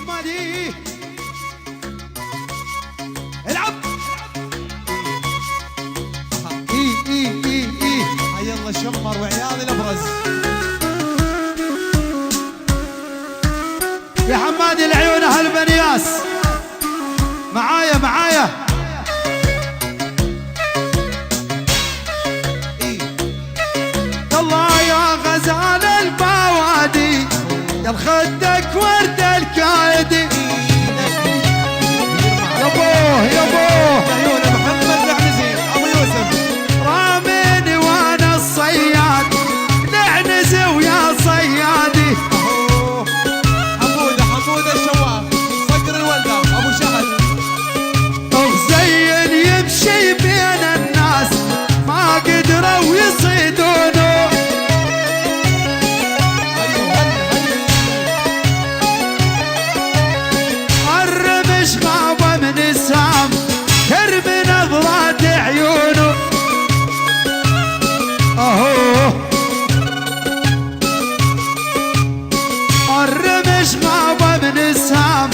حمادي العب. حي الله شمر وعيال الابرز. يا حمادي العيون اهل بنياس معايا معايا. يلا يا غزال البوادي يا خدك ورد الكايدي. يابوه يابوه عيون محمد العنزي ابو يوسف. راميني وانا الصياد نعنزي ويا صيادي. حموده حموده الشواف صقر الولده ابو شهد. غزيل يمشي بين الناس ما قدروا يصيدونه. الرمش غاب من السام ترمي نظرات عيونه. اهو الرمش غاب من السام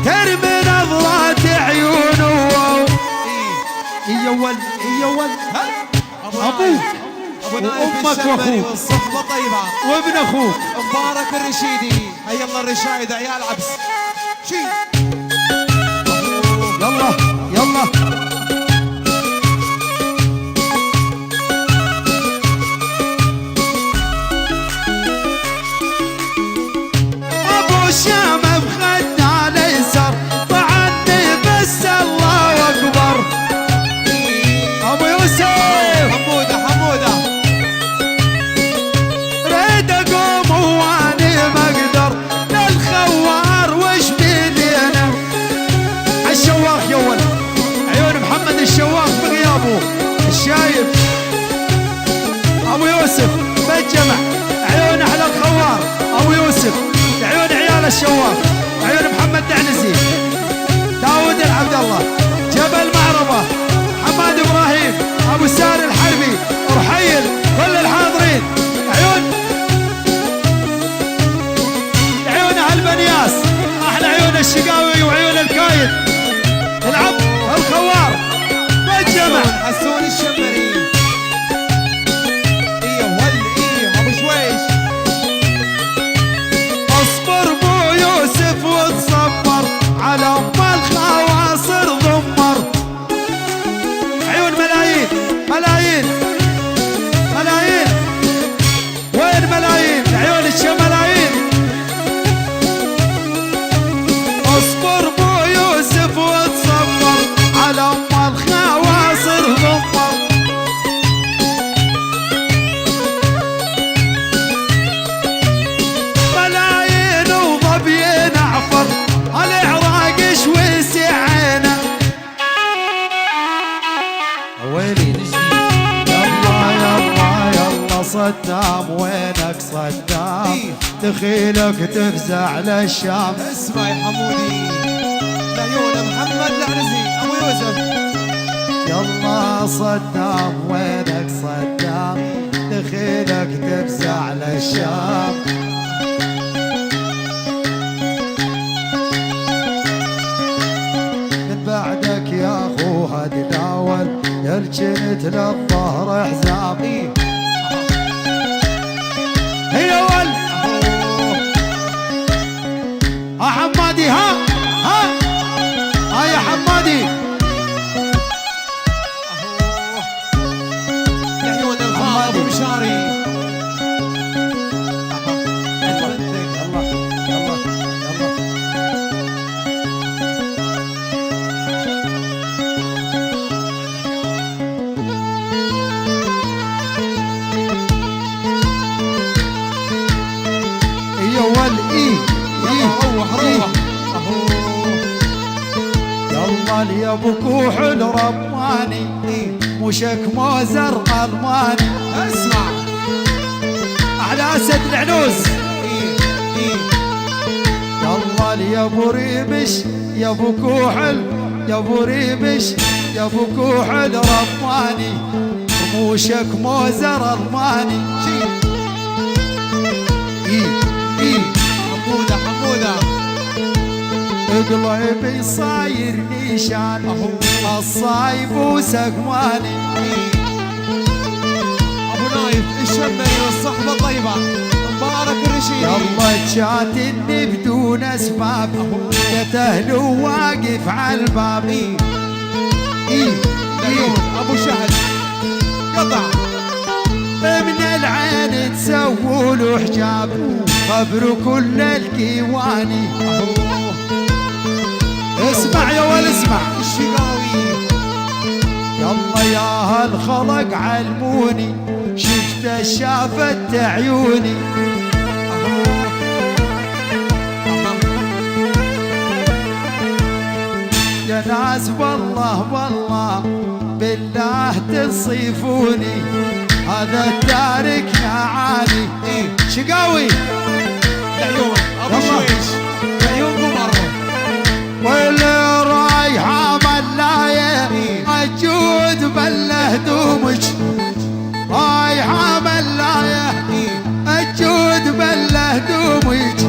ترمي نظرات عيونه. يا ولد يا ولد ابوك وامك واخوك والصحبه طيبه وابن اخوك مبارك الرشيدي. هيا الله الرشايد عيال عبس شي. يلا يلا ابو شام بخدنا الايسر طعني بس الله اكبر. ابو يوسف حموده حموده ريد اقوم واني ما اقدر للخوار وش بيدينا. الشواخ يا ولد عيون محمد الشواخ بغيابه الشايب. ابو يوسف بالجمع عيون احلى الخوار. ابو يوسف عيون عيال الشواخ عيون محمد العنزي. داود العبد الله جبل معربه حماد ابراهيم ابو سار الحربي رحيل كل الحاضرين. عيون اهل بنياس احلى عيون الشقاوي وعيون الكايد. العب الخوار بالجمع حسون الشمري. ايه ول ايه ابو شويش. اصبر بو يوسف وتصبر على ام الخواصر ضمر. عيون ملايين ملايين ملايين وين ملايين عيون الشملايين. اصبر بو يوسف وتصبر على ام الخواصر ضمر. ملايين وظبيين اعفر العراق شوي سعينا. ويلي يلا يلا يلا صدام وينك صدام دخيلك تفزع للشام. اسمع يا حمودي لعيون محمد العنزي ابو يوسف. يلا صدام وينك صدام دخيلك تفزع للشام. من بعدك يا اخوها تداول يرجنت للظهر حزامي. هي ول ها حمادي ها يا حمادي. يا عيون الخال ابو مشاري. روح روح يلا يا ابو كوحل رباني مشك موزر الماني. اسمع احلى اسد العنوز. يلا يا ابو ريبش يا ابو كوحل يا ابو ريبش يا ابو كوحل رباني رموشك موزر الماني. حمودة حمودة قلبي صاير نيشان الصايب وسقماني. ابو نايف الشمري والصحبه الطيبه مبارك الرشيدي. يلا جاتني بدون اسباب قتل واقف على الباب. ابو شهد قطع من العين تسووا له حجاب قبر كل الكيواني. اسمع يا ولد اسمع الشقاوي. يلا يا هالخلق علموني شفت شافت عيوني. يا ناس والله والله بالله تصيفوني هذا التارك نعاني. شقاوي العيون ابو شويش العيون قمر. واللي رايحه ملايه اجود بله دومك. رايحه ملايه اجود بله دومك.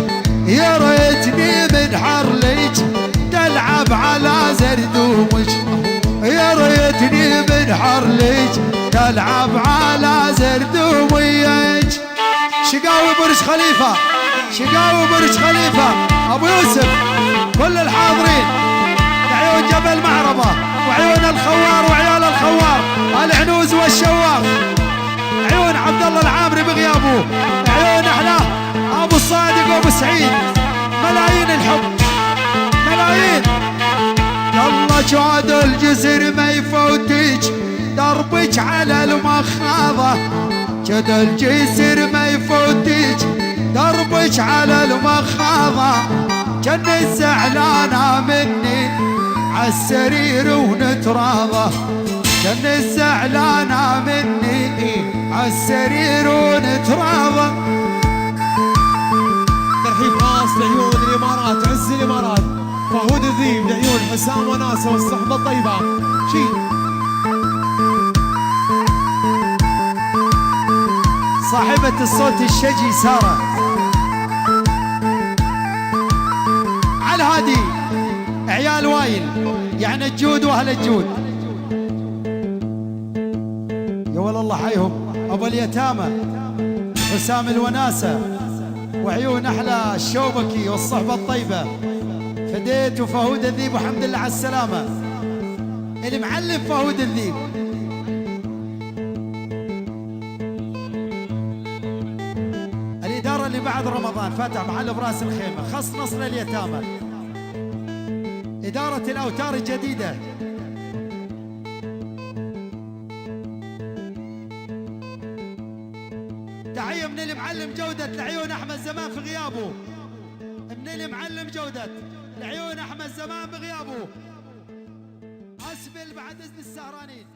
يا ريتني من حرلك تلعب على زردومك. يا ريتني من حرلك تلعب على زردومك. شقاوي برج خليفه شقاوي برج خليفه ابو يوسف كل الحاضرين عيون جبل معربه وعيون الخوار وعيال الخوار العنوز والشواف. عيون عبد الله العامري بغيابه. عيون احلاه ابو الصادق وابو سعيد. ملايين الحب ملايين. يلا جود الجسر ما يفوتك دربك على المخاضه. جود الجسر ما يفوتك دربك على المخاضه. جنة زعلانة مني عالسرير ونتراضى. جنة زعلانة مني عالسرير ونتراضى. ترحيب خاص لعيون الامارات عز الامارات فهود الذيب لعيون حسام وناسه والصحبه الطيبه. صاحبة الصوت الشجي سارة على الهادي عيال وايل يعني الجود واهل الجود. يا ولد الله حيهم ابو اليتامى حسام الوناسه وعيون احلى الشوبكي والصحبه الطيبه فديت وفهود الذيب وحمد الله على السلامه. المعلم فهود الذيب. الإدارة اللي بعد رمضان فاتح محل براس الخيمة خص نصر اليتامى. إدارة الأوتار الجديدة. تحية من المعلم جودة لعيون أحمد زمان في غيابه. من المعلم جودة لعيون أحمد زمان بغيابه. أسبل بعد إذن السهرانين.